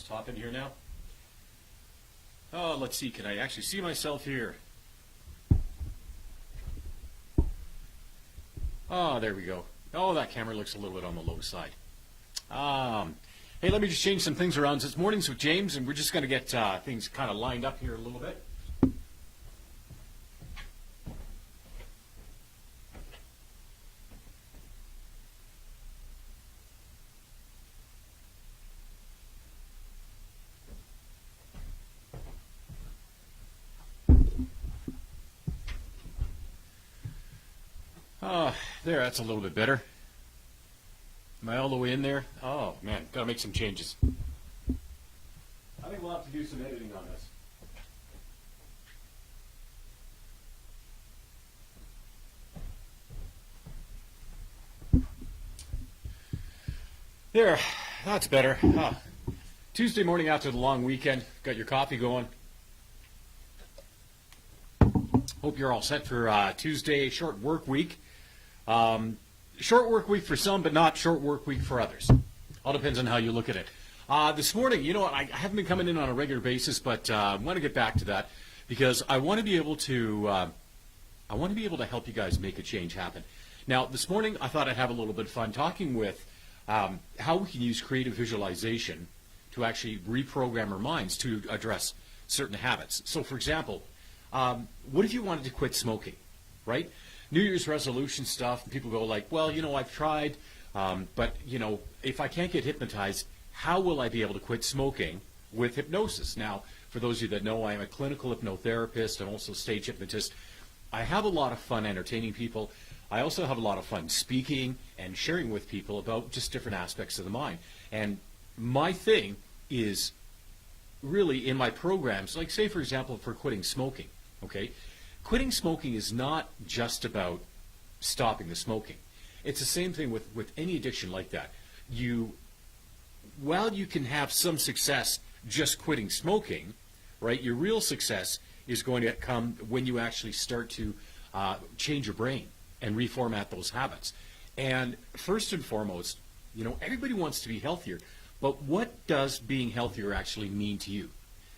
just hop in here now. Oh, let's see. Can I actually see myself here? Oh, there we go. Oh, that camera looks a little bit on the low side. Hey, let me just change some things around. It's Mornings with James, and we're just going to get things kind of lined up here a little bit. There, that's a little bit better. Am I all the way in there? Oh, man, gotta make some changes. I think we'll have to do some editing on this. There, that's better. Tuesday morning after the long weekend, got your coffee going. Hope you're all set for Tuesday, short work week. Short work week for some, but not short work week for others. All depends on how you look at it. This morning, you know what, I haven't been coming in on a regular basis, but I want to get back to that because I want to be able to help you guys make a change happen. Now, this morning, I thought I'd have a little bit of fun talking with how we can use creative visualization to actually reprogram our minds to address certain habits. So, for example, what if you wanted to quit smoking, right? New Year's resolution stuff, people go like, well, you know, I've tried, but, you know, if I can't get hypnotized, how will I be able to quit smoking with hypnosis? Now, for those of you that know, I am a clinical hypnotherapist. I'm also a stage hypnotist. I have a lot of fun entertaining people. I also have a lot of fun speaking and sharing with people about just different aspects of the mind. And my thing is really in my programs, like say, for example, for quitting smoking, okay? Quitting smoking is not just about stopping the smoking. It's the same thing with any addiction like that. While you can have some success just quitting smoking, right, your real success is going to come when you actually start to change your brain and reformat those habits. And first and foremost, you know, everybody wants to be healthier, but what does being healthier actually mean to you?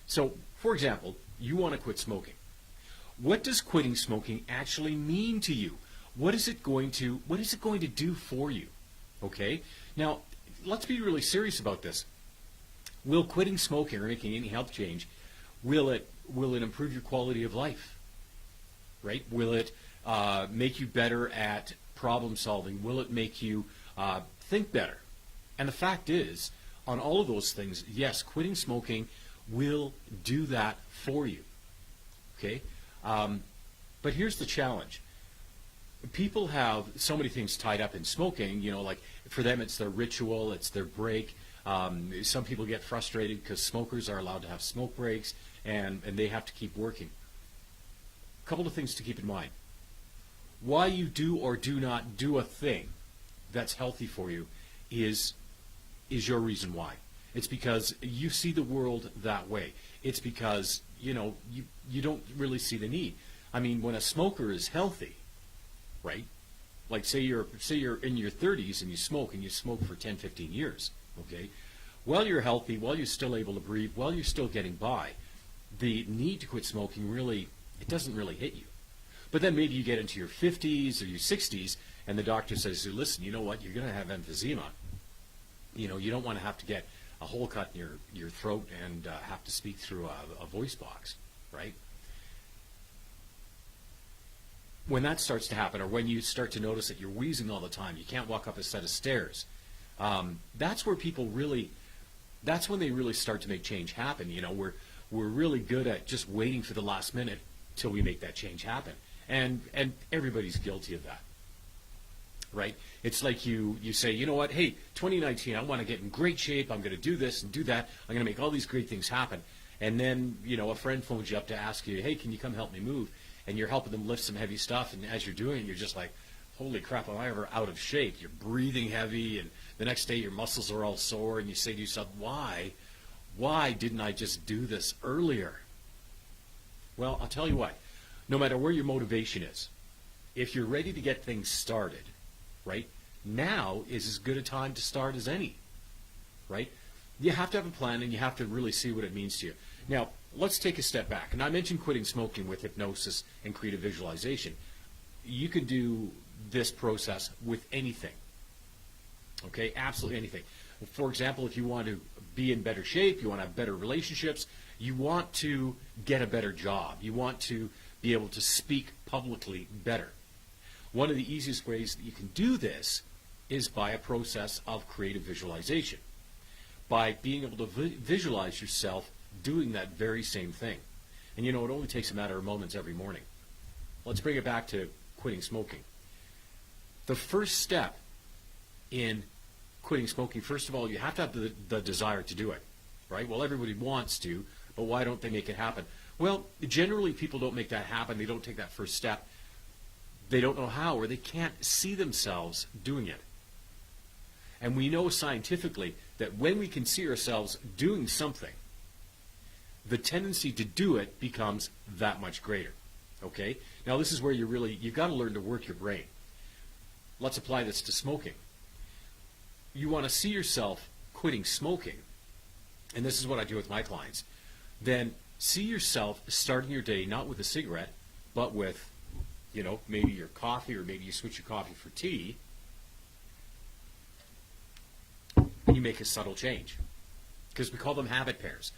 So, for example, you want to quit smoking. What does quitting smoking actually mean to you? What is it going to do for you? Okay? Now, let's be really serious about this. Will quitting smoking or making any health change, will it improve your quality of life? Right? Will it make you better at problem solving? Will it make you think better? And the fact is, on all of those things, yes, quitting smoking will do that for you. Okay? But here's the challenge. People have so many things tied up in smoking, you know, like for them it's their ritual, it's their break. Some people get frustrated because smokers are allowed to have smoke breaks and they have to keep working. A couple of things to keep in mind. Why you do or do not do a thing that's healthy for you is your reason why. It's because you see the world that way. It's because, you know, you don't really see the need. I mean, when a smoker is healthy, right? Like say you're in your 30s and you smoke for 10, 15 years, okay? While you're healthy, while you're still able to breathe, while you're still getting by, the need to quit smoking really, it doesn't really hit you. But then maybe you get into your 50s or your 60s and the doctor says, listen, you know what, you're going to have emphysema. You know, you don't want to have to get a hole cut in your throat and have to speak through a voice box, right? When that starts to happen, or when you start to notice that you're wheezing all the time, you can't walk up a set of stairs, that's when they really start to make change happen. You know, we're really good at just waiting for the last minute till we make that change happen, and everybody's guilty of that, right? It's like you say, you know what, hey, 2019, I want to get in great shape, I'm going to do this and do that, I'm going to make all these great things happen, and then, you know, a friend phones you up to ask you, hey, can you come help me move? And you're helping them lift some heavy stuff, and as you're doing it, you're just like, holy crap, am I ever out of shape? You're breathing heavy, and the next day your muscles are all sore, and you say to yourself, why didn't I just do this earlier? Well, I'll tell you what, no matter where your motivation is, if you're ready to get things started, right, now is as good a time to start as any, right? You have to have a plan, and you have to really see what it means to you. Now, let's take a step back. And I mentioned quitting smoking with hypnosis and creative visualization. You can do this process with anything. Okay, absolutely anything. For example, if you want to be in better shape, you want to have better relationships, you want to get a better job, you want to be able to speak publicly better. One of the easiest ways that you can do this is by a process of creative visualization, by being able to visualize yourself doing that very same thing. And you know, it only takes a matter of moments every morning. Let's bring it back to quitting smoking. The first step in quitting smoking, first of all, you have to have the desire to do it, right? Well, everybody wants to, but why don't they make it happen? Well, generally people don't make that happen. They don't take that first step. They don't know how, or they can't see themselves doing it. And we know scientifically that when we can see ourselves doing something, the tendency to do it becomes that much greater. Okay? Now this is where you've got to learn to work your brain. Let's apply this to smoking. You want to see yourself quitting smoking, and this is what I do with my clients, then see yourself starting your day not with a cigarette, but with, you know, maybe your coffee, or maybe you switch your coffee for tea, and you make a subtle change. Because we call them habit pairs.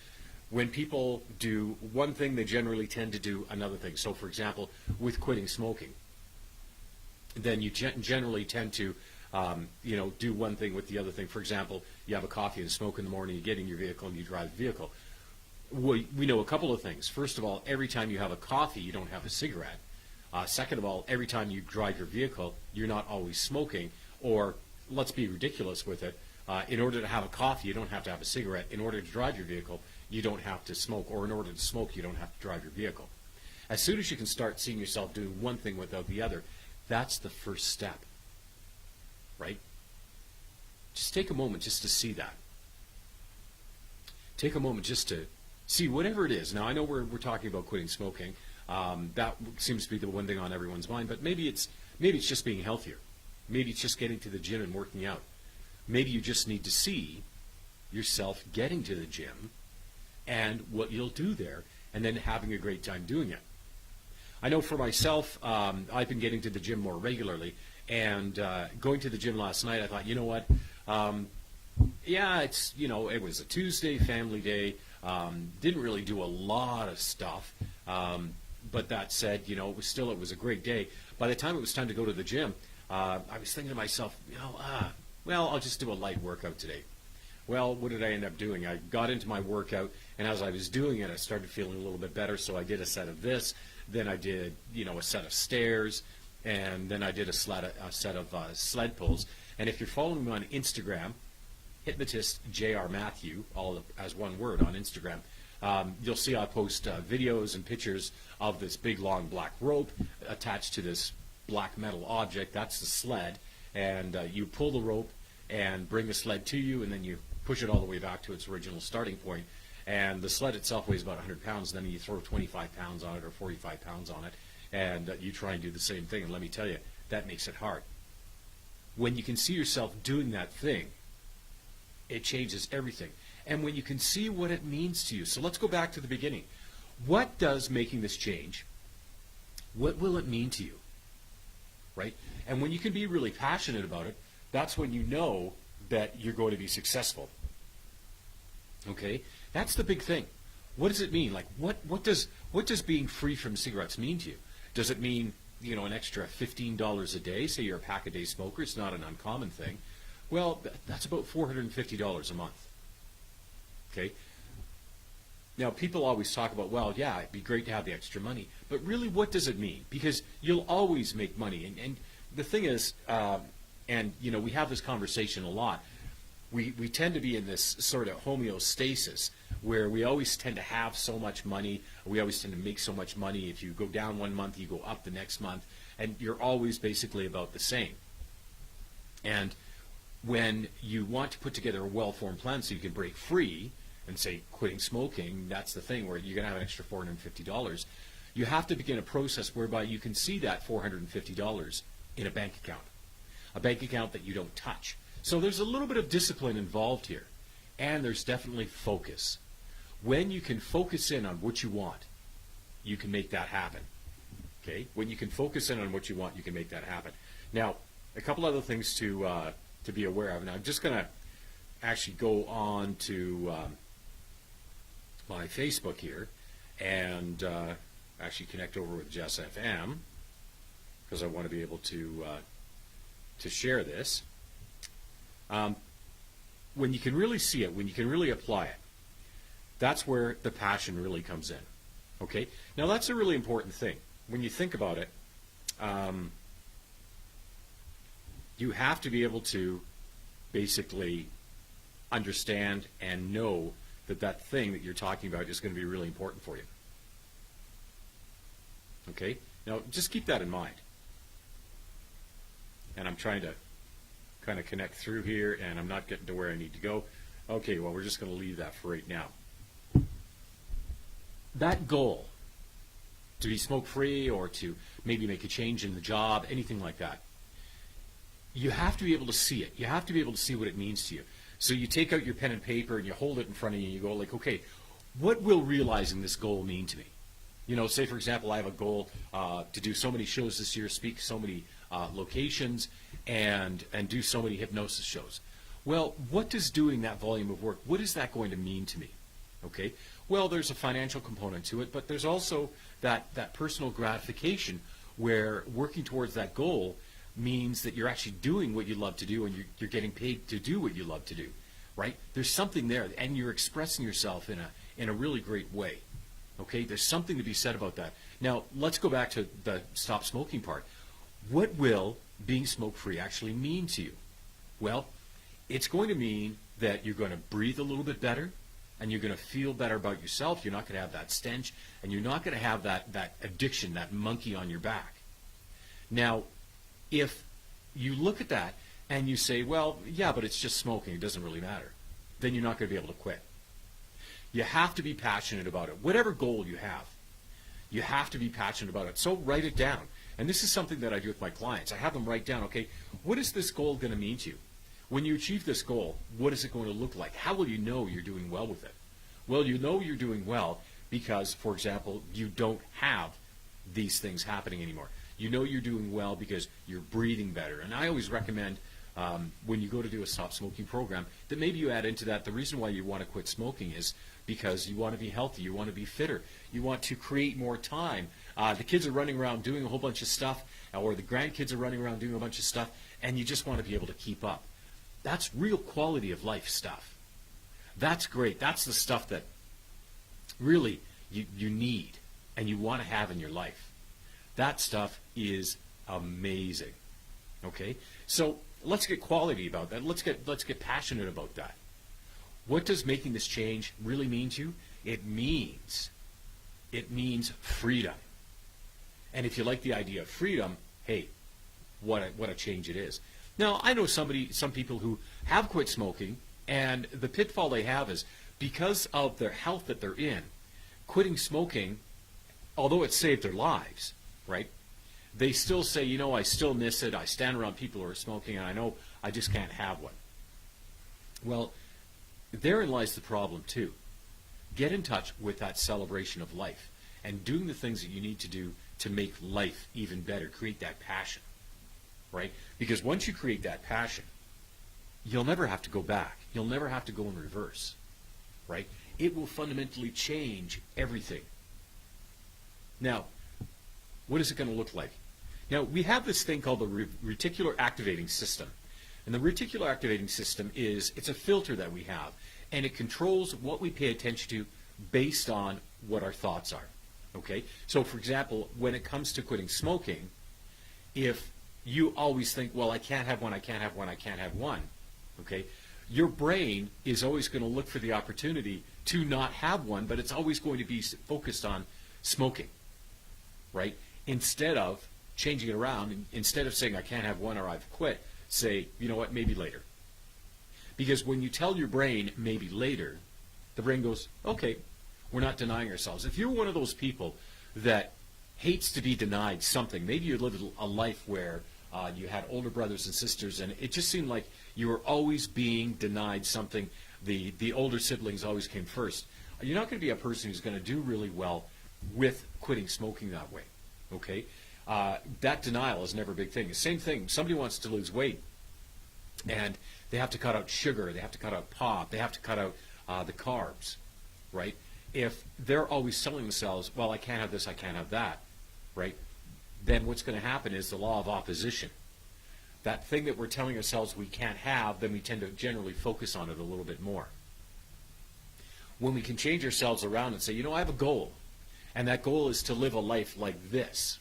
When people do one thing, they generally tend to do another thing. So, for example, with quitting smoking, then you generally tend to do one thing with the other thing. For example, you have a coffee and smoke in the morning, you get in your vehicle and you drive the vehicle. We know a couple of things. First of all, every time you have a coffee, you don't have a cigarette. Second of all, every time you drive your vehicle, you're not always smoking. Or, let's be ridiculous with it, in order to have a coffee, you don't have to have a cigarette. In order to drive your vehicle, you don't have to smoke. Or in order to smoke, you don't have to drive your vehicle. As soon as you can start seeing yourself doing one thing without the other, that's the first step. Right? Just take a moment just to see that. Take a moment just to see whatever it is. Now, I know we're talking about quitting smoking. That seems to be the one thing on everyone's mind, but maybe it's just being healthier. Maybe it's just getting to the gym and working out. Maybe you just need to see yourself getting to the gym and what you'll do there, and then having a great time doing it. I know for myself, I've been getting to the gym more regularly, and going to the gym last night, I thought, you know what, it was a Tuesday, family day, didn't really do a lot of stuff, but that said, it was a great day. By the time it was time to go to the gym, I was thinking to myself, I'll just do a light workout today. Well, what did I end up doing? I got into my workout, and as I was doing it, I started feeling a little bit better, so I did a set of this, then I did, a set of stairs, and then I did a set of sled pulls. And if you're following me on Instagram, Hypnotist J.R. Matthew, all as one word on Instagram, you'll see I post videos and pictures of this big, long black rope attached to this black metal object. That's the sled, and you pull the rope and bring the sled to you, and then you push it all the way back to its original starting point. And the sled itself weighs about 100 pounds, and then you throw 25 pounds on it or 45 pounds on it, and you try and do the same thing. And let me tell you, that makes it hard. When you can see yourself doing that thing, it changes everything. And when you can see what it means to you. So let's go back to the beginning. What does making this change, what will it mean to you? Right? And when you can be really passionate about it, that's when you know that you're going to be successful. Okay? That's the big thing. What does it mean? Like, what does being free from cigarettes mean to you? Does it mean, an extra $15 a day? Say you're a pack-a-day smoker. It's not an uncommon thing. Well, that's about $450 a month. Okay? Now, people always talk about, it'd be great to have the extra money. But really, what does it mean? Because you'll always make money. And the thing is, we have this conversation a lot. We tend to be in this sort of homeostasis where we always tend to have so much money. We always tend to make so much money. If you go down one month, you go up the next month. And you're always basically about the same. And when you want to put together a well-formed plan so you can break free and say quitting smoking, that's the thing where you're going to have an extra $450, you have to begin a process whereby you can see that $450 in a bank account that you don't touch. So there's a little bit of discipline involved here. and there's definitely focus. When you can focus in on what you want, you can make that happen. Okay? When you can focus in on what you want, you can make that happen. Now, a couple other things to be aware of. Now, I'm just going to actually go on to my Facebook here and actually connect over with Jess FM because I want to be able to share this. When you can really see it, when you can really apply it, that's where the passion really comes in. Okay? Now, that's a really important thing. When you think about it, you have to be able to basically understand and know that that thing that you're talking about is going to be really important for you. Okay? Now, just keep that in mind. And I'm trying to kind of connect through here, and I'm not getting to where I need to go. Okay, well, we're just going to leave that for right now. That goal, to be smoke-free or to maybe make a change in the job, anything like that, you have to be able to see it. You have to be able to see what it means to you. So you take out your pen and paper and you hold it in front of you and you go like, okay, what will realizing this goal mean to me? You know, say for example, I have a goal to do so many shows this year, speak so many locations, and do so many hypnosis shows. Well, what does doing that volume of work, what is that going to mean to me? Okay, well, there's a financial component to it, but there's also that personal gratification where working towards that goal means that you're actually doing what you love to do and you're getting paid to do what you love to do, right? There's something there, and you're expressing yourself in a really great way. Okay, there's something to be said about that. Now, let's go back to the stop smoking part. What will being smoke-free actually mean to you? Well, it's going to mean that you're going to breathe a little bit better, and you're going to feel better about yourself. You're not going to have that stench, and you're not going to have that addiction, that monkey on your back. Now, if you look at that and you say, well, yeah, but it's just smoking, it doesn't really matter, then you're not going to be able to quit. You have to be passionate about it. Whatever goal you have to be passionate about it. So write it down. And this is something that I do with my clients. I have them write down, okay, what is this goal going to mean to you? When you achieve this goal, what is it going to look like? How will you know you're doing well with it? Well, you know you're doing well because, for example, you don't have these things happening anymore. You know you're doing well because you're breathing better. And I always recommend when you go to do a stop smoking program that maybe you add into that the reason why you want to quit smoking is because you want to be healthy, you want to be fitter, you want to create more time. The kids are running around doing a whole bunch of stuff, or the grandkids are running around doing a bunch of stuff, and you just want to be able to keep up. That's real quality of life stuff. That's great. That's the stuff that really you need and you want to have in your life. That stuff is amazing. Okay? So let's get quality about that. Let's get passionate about that. What does making this change really mean to you? It means freedom. And if you like the idea of freedom, hey, what a change it is. Now, I know some people who have quit smoking, and the pitfall they have is because of their health that they're in, quitting smoking, although it saved their lives, right? They still say, you know, I still miss it. I stand around people who are smoking, and I know I just can't have one. Well, therein lies the problem, too. Get in touch with that celebration of life and doing the things that you need to do to make life even better. Create that passion, right? Because once you create that passion, you'll never have to go back. You'll never have to go in reverse, right? It will fundamentally change everything. Now, what is it going to look like? Now, we have this thing called the reticular activating system. And the reticular activating system it's a filter that we have, and it controls what we pay attention to based on what our thoughts are. Okay? So, for example, when it comes to quitting smoking, if you always think, well, I can't have one, I can't have one, I can't have one, okay, your brain is always going to look for the opportunity to not have one, but it's always going to be focused on smoking, right? Instead of changing it around, instead of saying I can't have one or I've quit, say, you know what, maybe later. Because when you tell your brain maybe later, the brain goes, okay, we're not denying ourselves. If you're one of those people that hates to be denied something, maybe you lived a life where you had older brothers and sisters and it just seemed like you were always being denied something the older siblings always came first. You're not going to be a person who's going to do really well with quitting smoking that way. Okay, that denial is never a big thing. The same thing. Somebody wants to lose weight, and they have to cut out sugar. They have to cut out pop. They have to cut out the carbs, right? If they're always telling themselves, well, I can't have this, I can't have that, right? Then what's going to happen is the law of opposition. That thing that we're telling ourselves we can't have, then we tend to generally focus on it a little bit more. When we can change ourselves around and say, you know, I have a goal, and that goal is to live a life like this,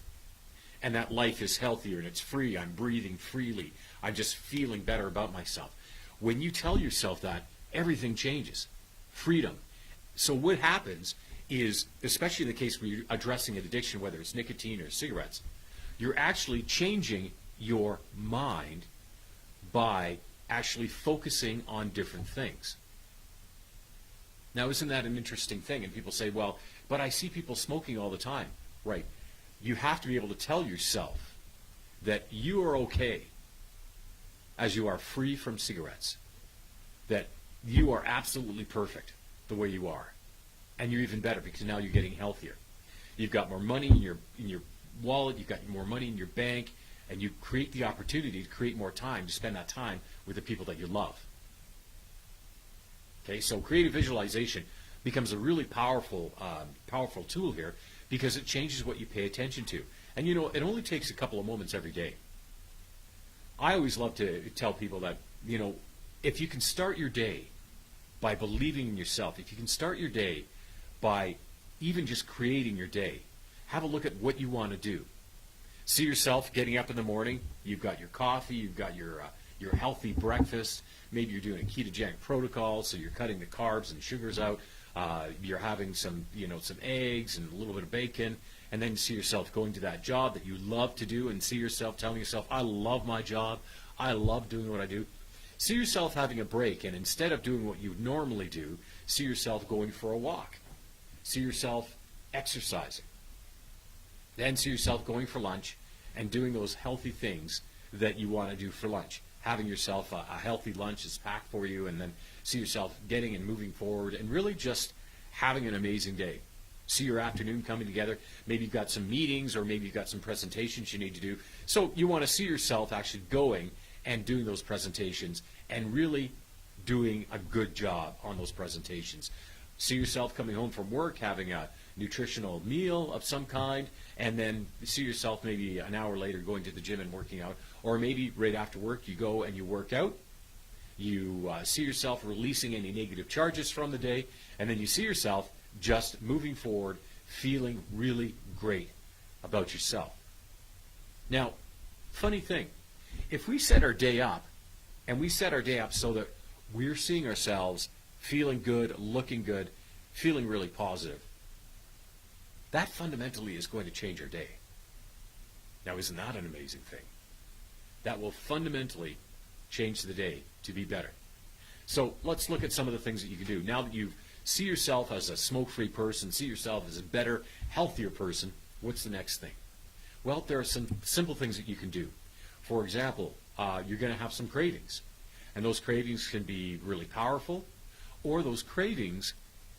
and that life is healthier and it's free, I'm breathing freely, I'm just feeling better about myself. When you tell yourself that, everything changes. Freedom. So what happens is, especially in the case where you're addressing an addiction, whether it's nicotine or cigarettes, you're actually changing your mind by actually focusing on different things. Now, isn't that an interesting thing? And people say, well, but I see people smoking all the time. Right. You have to be able to tell yourself that you are okay as you are free from cigarettes, that you are absolutely perfect the way you are, and you're even better because now you're getting healthier. You've got more money in your wallet, you've got more money in your bank, and you create the opportunity to create more time to spend that time with the people that you love. Okay, so creative visualization becomes a really powerful tool here because it changes what you pay attention to. And you know, it only takes a couple of moments every day. I always love to tell people that, you know, if you can start your day by believing in yourself, if you can start your day by even just creating your day, have a look at what you want to do. See yourself getting up in the morning, you've got your coffee, you've got your healthy breakfast, maybe you're doing a ketogenic protocol, so you're cutting the carbs and sugars out, you're having some eggs and a little bit of bacon, and then you see yourself going to that job that you love to do and see yourself telling yourself, I love my job, I love doing what I do. See yourself having a break, and instead of doing what you normally do, see yourself going for a walk. See yourself exercising. Then see yourself going for lunch and doing those healthy things that you want to do for lunch. Having yourself a healthy lunch is packed for you, and then see yourself getting and moving forward and really just having an amazing day. See your afternoon coming together. Maybe you've got some meetings or maybe you've got some presentations you need to do. So you want to see yourself actually going and doing those presentations and really doing a good job on those presentations. See yourself coming home from work, having a nutritional meal of some kind, and then see yourself maybe an hour later going to the gym and working out. Or maybe right after work you go and you work out. You see yourself releasing any negative charges from the day, and then you see yourself just moving forward, feeling really great about yourself. Now, funny thing, if we set our day up, and we set our day up so that we're seeing ourselves feeling good, looking good, feeling really positive, that fundamentally is going to change our day. Now, isn't that an amazing thing? That will fundamentally change the day to be better. So let's look at some of the things that you can do. Now that you see yourself as a smoke-free person, see yourself as a better, healthier person, what's the next thing? Well, there are some simple things that you can do. For example, you're going to have some cravings. And those cravings can be really powerful, or those cravings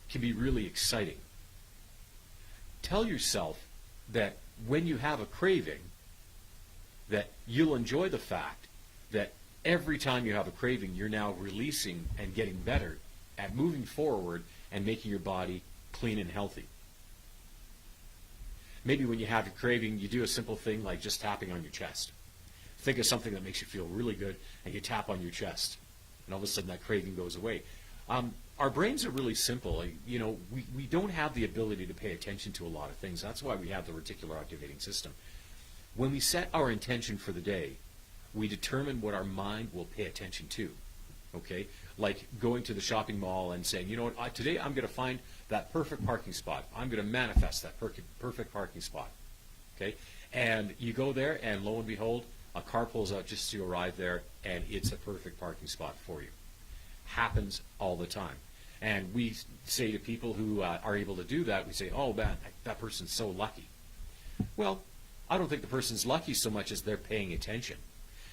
can be really exciting. Tell yourself that when you have a craving, that you'll enjoy the fact that every time you have a craving, you're now releasing and getting better at moving forward and making your body clean and healthy. Maybe when you have a craving, you do a simple thing like just tapping on your chest. Think of something that makes you feel really good, and you tap on your chest, and all of a sudden that craving goes away. Our brains are really simple. We don't have the ability to pay attention to a lot of things. That's why we have the reticular activating system. When we set our intention for the day, we determine what our mind will pay attention to. Okay? Like going to the shopping mall and saying, you know what, today I'm going to find that perfect parking spot. I'm going to manifest that perfect parking spot. Okay? And you go there, and lo and behold, a car pulls out just as you arrive there, and it's a perfect parking spot for you. Happens all the time. And we say to people who are able to do that, we say, oh man, that person's so lucky. Well, I don't think the person's lucky so much as they're paying attention.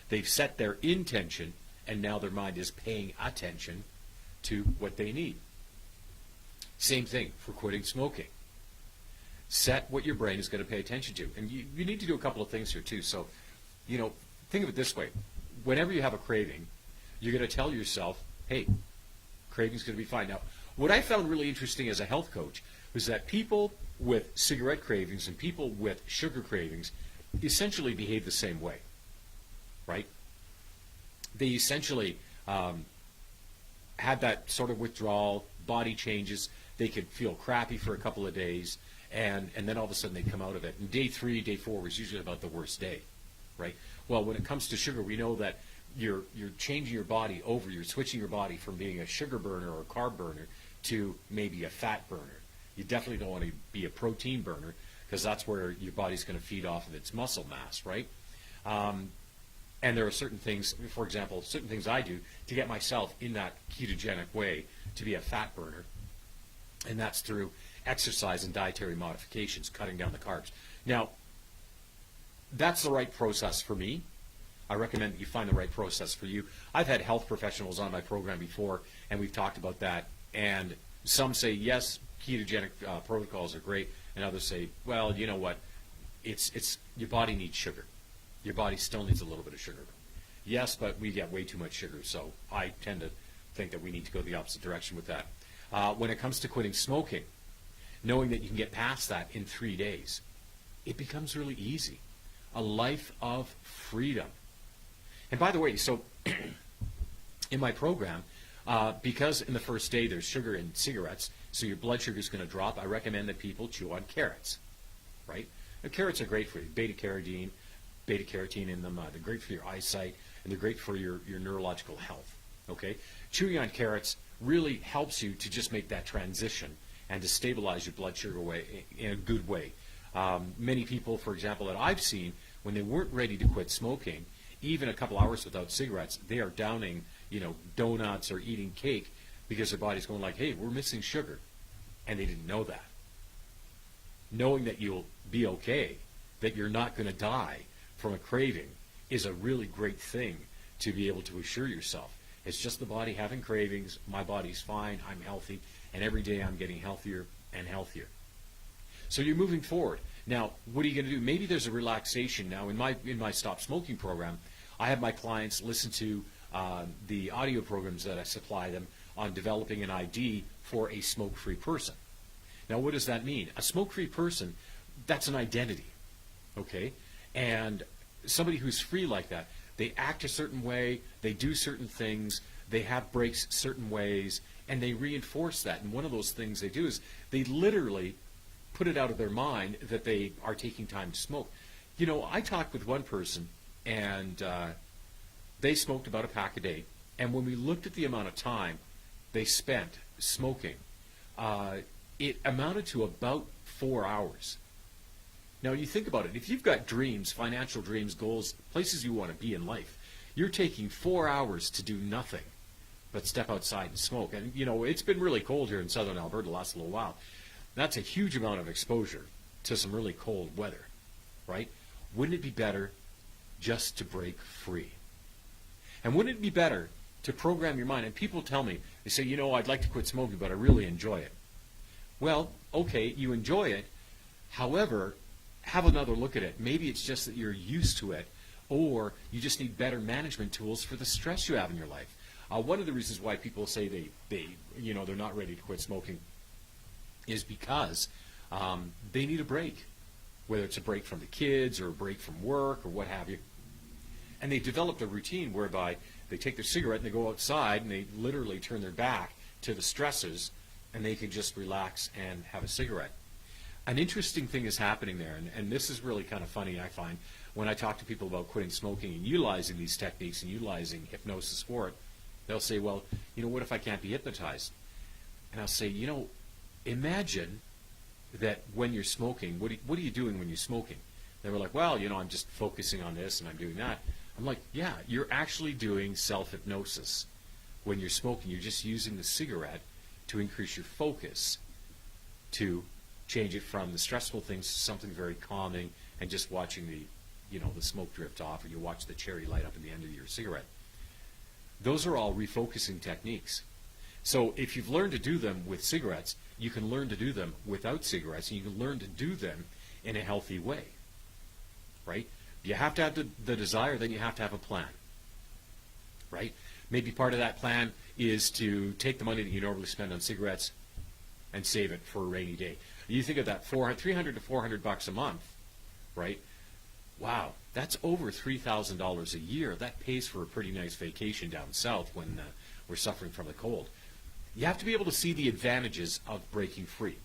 They've set their intention, and now their mind is paying attention to what they need. Same thing for quitting smoking. Set what your brain is going to pay attention to. And you need to do a couple of things here too. So, think of it this way. Whenever you have a craving, you're going to tell yourself, hey, craving's going to be fine. Now, what I found really interesting as a health coach was that people with cigarette cravings and people with sugar cravings essentially behave the same way, right? They essentially had that sort of withdrawal, body changes, they could feel crappy for a couple of days, and then all of a sudden they come out of it. And day 3, day 4 was usually about the worst day, right? Well, when it comes to sugar, we know that you're changing your body over, you're switching your body from being a sugar burner or a carb burner to maybe a fat burner. You definitely don't want to be a protein burner because that's where your body's going to feed off of its muscle mass, right? And there are certain things, for example, certain things I do to get myself in that ketogenic way to be a fat burner, and that's through exercise and dietary modifications, cutting down the carbs. Now, that's the right process for me. I recommend that you find the right process for you. I've had health professionals on my program before, and we've talked about that, and some say, yes, ketogenic protocols are great, and others say, well, you know what, it's your body needs sugar. Your body still needs a little bit of sugar. Yes, but we get way too much sugar, so I tend to think that we need to go the opposite direction with that. When it comes to quitting smoking, knowing that you can get past that in 3 days, it becomes really easy. A life of freedom. And by the way, so in my program, because in the first day there's sugar in cigarettes, so your blood sugar is going to drop, I recommend that people chew on carrots, right? Now, carrots are great for you. Beta-carotene in them. They're great for your eyesight, and they're great for your neurological health, okay? Chewing on carrots really helps you to just make that transition and to stabilize your blood sugar in a good way. Many people, for example, that I've seen, when they weren't ready to quit smoking, even a couple hours without cigarettes, they are downing, donuts or eating cake because their body's going like, hey, we're missing sugar. And they didn't know that. Knowing that you'll be okay, that you're not going to die from a craving, is a really great thing to be able to assure yourself. It's just the body having cravings, my body's fine, I'm healthy, and every day I'm getting healthier and healthier. So you're moving forward. Now, what are you going to do? Maybe there's a relaxation. Now, in my Stop Smoking program, I have my clients listen to the audio programs that I supply them on developing an ID for a smoke-free person. Now, what does that mean? A smoke-free person, that's an identity, okay? And somebody who's free like that, they act a certain way, they do certain things, they have breaks certain ways, and they reinforce that. And one of those things they do is they literally put it out of their mind that they are taking time to smoke. I talked with one person, and they smoked about a pack a day. And when we looked at the amount of time they spent smoking, it amounted to about 4 hours. Now, you think about it. If you've got dreams, financial dreams, goals, places you want to be in life, you're taking 4 hours to do nothing but step outside and smoke. And, it's been really cold here in southern Alberta the last little while. That's a huge amount of exposure to some really cold weather, right? Wouldn't it be better just to break free? And wouldn't it be better to program your mind? And people tell me, they say, I'd like to quit smoking, but I really enjoy it. Well, okay, you enjoy it. However, have another look at it. Maybe it's just that you're used to it, or you just need better management tools for the stress you have in your life. One of the reasons why people say they're not ready to quit smoking is because they need a break, whether it's a break from the kids or a break from work or what have you. And they developed a routine whereby they take their cigarette and they go outside and they literally turn their back to the stresses and they can just relax and have a cigarette. An interesting thing is happening there, and this is really kind of funny, I find, when I talk to people about quitting smoking and utilizing these techniques and utilizing hypnosis for it. They'll say, well, what if I can't be hypnotized? And I'll say, imagine that when you're smoking, what are you doing when you're smoking? They were like, well, I'm just focusing on this and I'm doing that. I'm like, yeah, you're actually doing self-hypnosis. When you're smoking, you're just using the cigarette to increase your focus, to change it from the stressful things to something very calming and just watching the smoke drift off, or you watch the cherry light up at the end of your cigarette. Those are all refocusing techniques. So if you've learned to do them with cigarettes, you can learn to do them without cigarettes, and you can learn to do them in a healthy way, right? You have to have the desire, then you have to have a plan, right? Maybe part of that plan is to take the money that you normally spend on cigarettes and save it for a rainy day. You think of that, 300 to 400 bucks a month, right? Wow, that's over $3,000 a year. That pays for a pretty nice vacation down south when we're suffering from the cold. You have to be able to see the advantages of breaking free.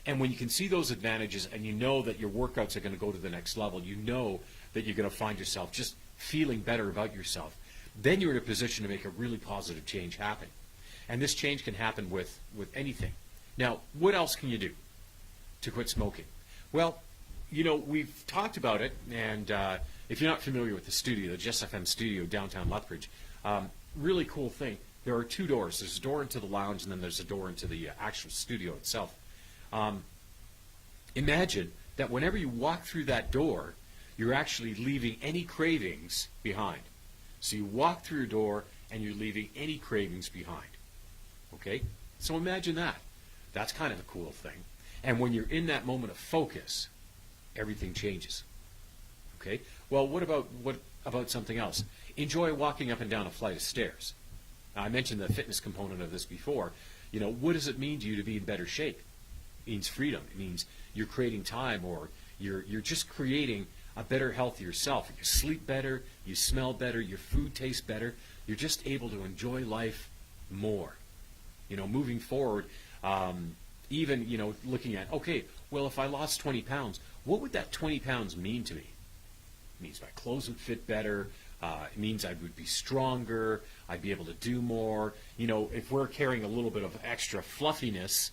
And when you can see those advantages and you know that your workouts are going to go to the next level, you know that you're going to find yourself just feeling better about yourself, then you're in a position to make a really positive change happen. And this change can happen with anything. Now, what else can you do to quit smoking? Well, you know, we've talked about it, and if you're not familiar with the studio, the Just FM studio downtown Lethbridge, really cool thing. There are two doors. There's a door into the lounge, and then there's a door into the actual studio itself. Imagine that whenever you walk through that door, you're actually leaving any cravings behind. So you walk through your door, and you're leaving any cravings behind. Okay? So imagine that. That's kind of a cool thing. And when you're in that moment of focus, everything changes. Okay? Well, what about something else? Enjoy walking up and down a flight of stairs. Now, I mentioned the fitness component of this before. You know, what does it mean to you to be in better shape? It means freedom. It means you're creating time, or you're just creating a better, healthier self. You sleep better, you smell better, your food tastes better. You're just able to enjoy life more. You know, moving forward, even, you know, looking at, okay, well, if I lost 20 pounds, what would that 20 pounds mean to me? It means my clothes would fit better. It means I would be stronger. I'd be able to do more. You know, if we're carrying a little bit of extra fluffiness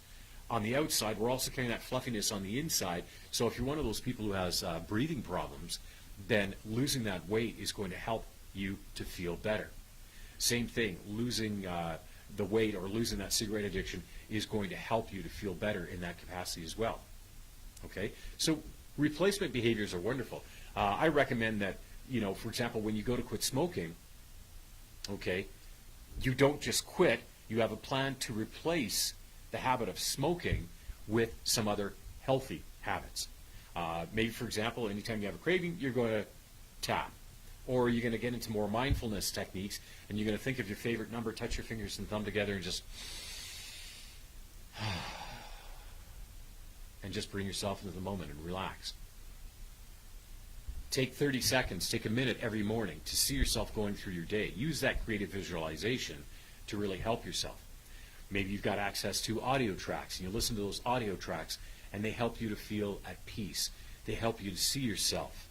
on the outside, we're also carrying that fluffiness on the inside. So if you're one of those people who has breathing problems, then losing that weight is going to help you to feel better. Same thing, losing the weight or losing that cigarette addiction is going to help you to feel better in that capacity as well. Okay? So replacement behaviors are wonderful. I recommend that, you know, for example, when you go to quit smoking, okay, you don't just quit, you have a plan to replace the habit of smoking with some other healthy habits. Maybe, for example, anytime you have a craving, you're going to tap. Or you're going to get into more mindfulness techniques, and you're going to think of your favorite number, touch your fingers and thumb together, and just bring yourself into the moment and relax. Take 30 seconds, take a minute every morning to see yourself going through your day. Use that creative visualization to really help yourself. Maybe you've got access to audio tracks, and you listen to those audio tracks, and they help you to feel at peace. They help you to see yourself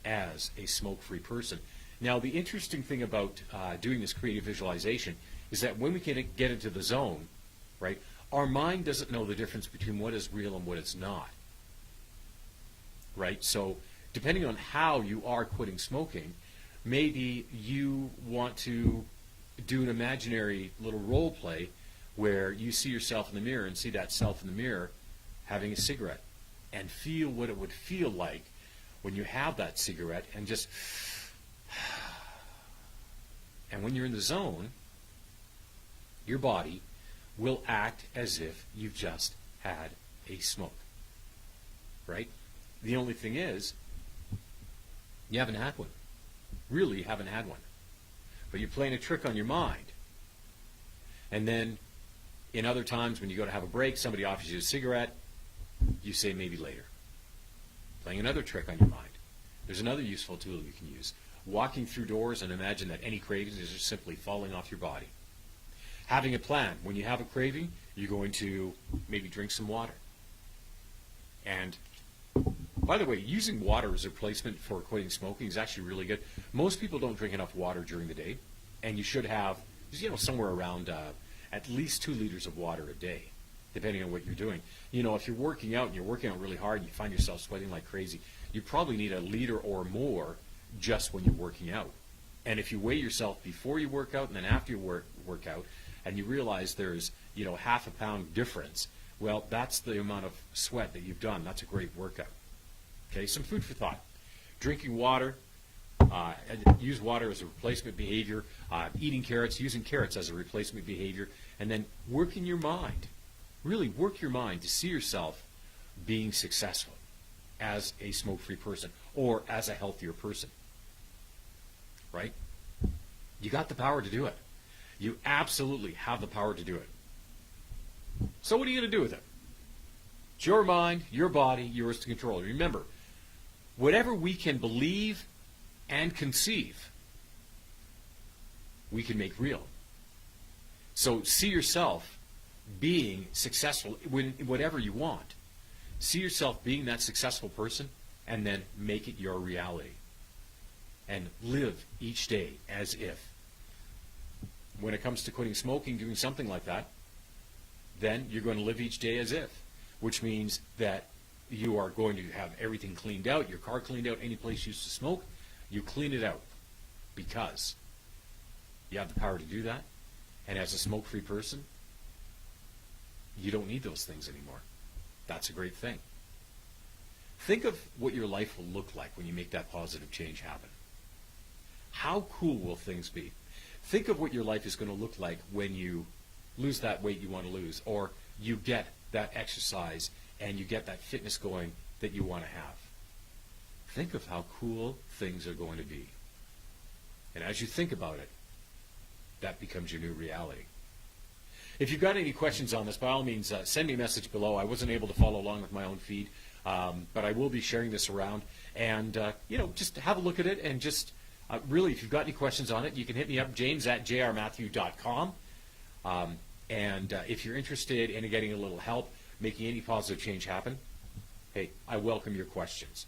as a smoke-free person. Now, the interesting thing about doing this creative visualization is that when we can get into the zone, right, our mind doesn't know the difference between what is real and what is not. Right? So, depending on how you are quitting smoking, maybe you want to do an imaginary little role play where you see yourself in the mirror and see that self in the mirror having a cigarette and feel what it would feel like when you have that cigarette and just, and when you're in the zone, your body will act as if you've just had a smoke, right? The only thing is, you haven't had one. Really, you haven't had one. But you're playing a trick on your mind. And then, in other times when you go to have a break, somebody offers you a cigarette, you say maybe later. Playing another trick on your mind. There's another useful tool you can use. Walking through doors and imagine that any cravings is just simply falling off your body. Having a plan. When you have a craving, you're going to maybe drink some water. And, by the way, using water as a replacement for quitting smoking is actually really good. Most people don't drink enough water during the day, and you should have, you know, somewhere around at least 2 liters of water a day, depending on what you're doing. You know, if you're working out and you're working out really hard and you find yourself sweating like crazy, you probably need 1 liter or more just when you're working out. And if you weigh yourself before you work out and then after you work out, and you realize there's, you know, half a pound difference, well, that's the amount of sweat that you've done. That's a great workout. Okay, some food for thought. Drinking water, Use water as a replacement behavior, eating carrots, using carrots as a replacement behavior, and then work in your mind. Really work your mind to see yourself being successful as a smoke-free person or as a healthier person. Right? You got the power to do it. You absolutely have the power to do it. So what are you going to do with it? It's your mind, your body, yours to control. Remember, whatever we can believe and conceive, we can make real. So see yourself being successful in whatever you want. See yourself being that successful person and then make it your reality. And live each day as if. When it comes to quitting smoking, doing something like that, then you're going to live each day as if, which means that you are going to have everything cleaned out, your car cleaned out, any place you used to smoke, you clean it out because you have the power to do that. And as a smoke-free person, you don't need those things anymore. That's a great thing. Think of what your life will look like when you make that positive change happen. How cool will things be? Think of what your life is going to look like when you lose that weight you want to lose, or you get that exercise and you get that fitness going that you want to have. Think of how cool things are going to be. And as you think about it, that becomes your new reality. If you've got any questions on this, by all means, send me a message below. I wasn't able to follow along with my own feed, but I will be sharing this around. And, just have a look at it and just really, if you've got any questions on it, you can hit me up, james@jrmatthew.com. And if you're interested in getting a little help, making any positive change happen, hey, I welcome your questions.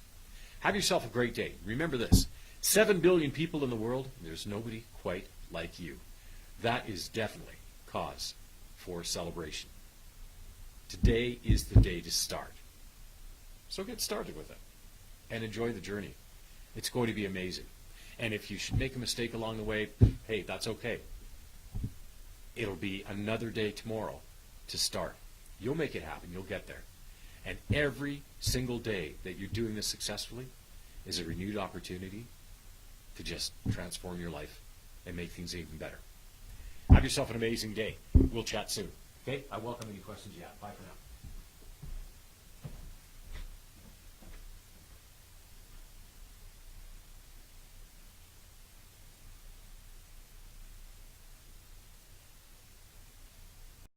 Have yourself a great day. Remember this, 7 billion people in the world, there's nobody quite like you. That is definitely cause for celebration. Today is the day to start. So get started with it and enjoy the journey. It's going to be amazing. And if you should make a mistake along the way, hey, that's okay. It'll be another day tomorrow to start. You'll make it happen. You'll get there. And every single day that you're doing this successfully is a renewed opportunity to just transform your life and make things even better. Have yourself an amazing day. We'll chat soon. Okay? I welcome any questions you have. Bye for now.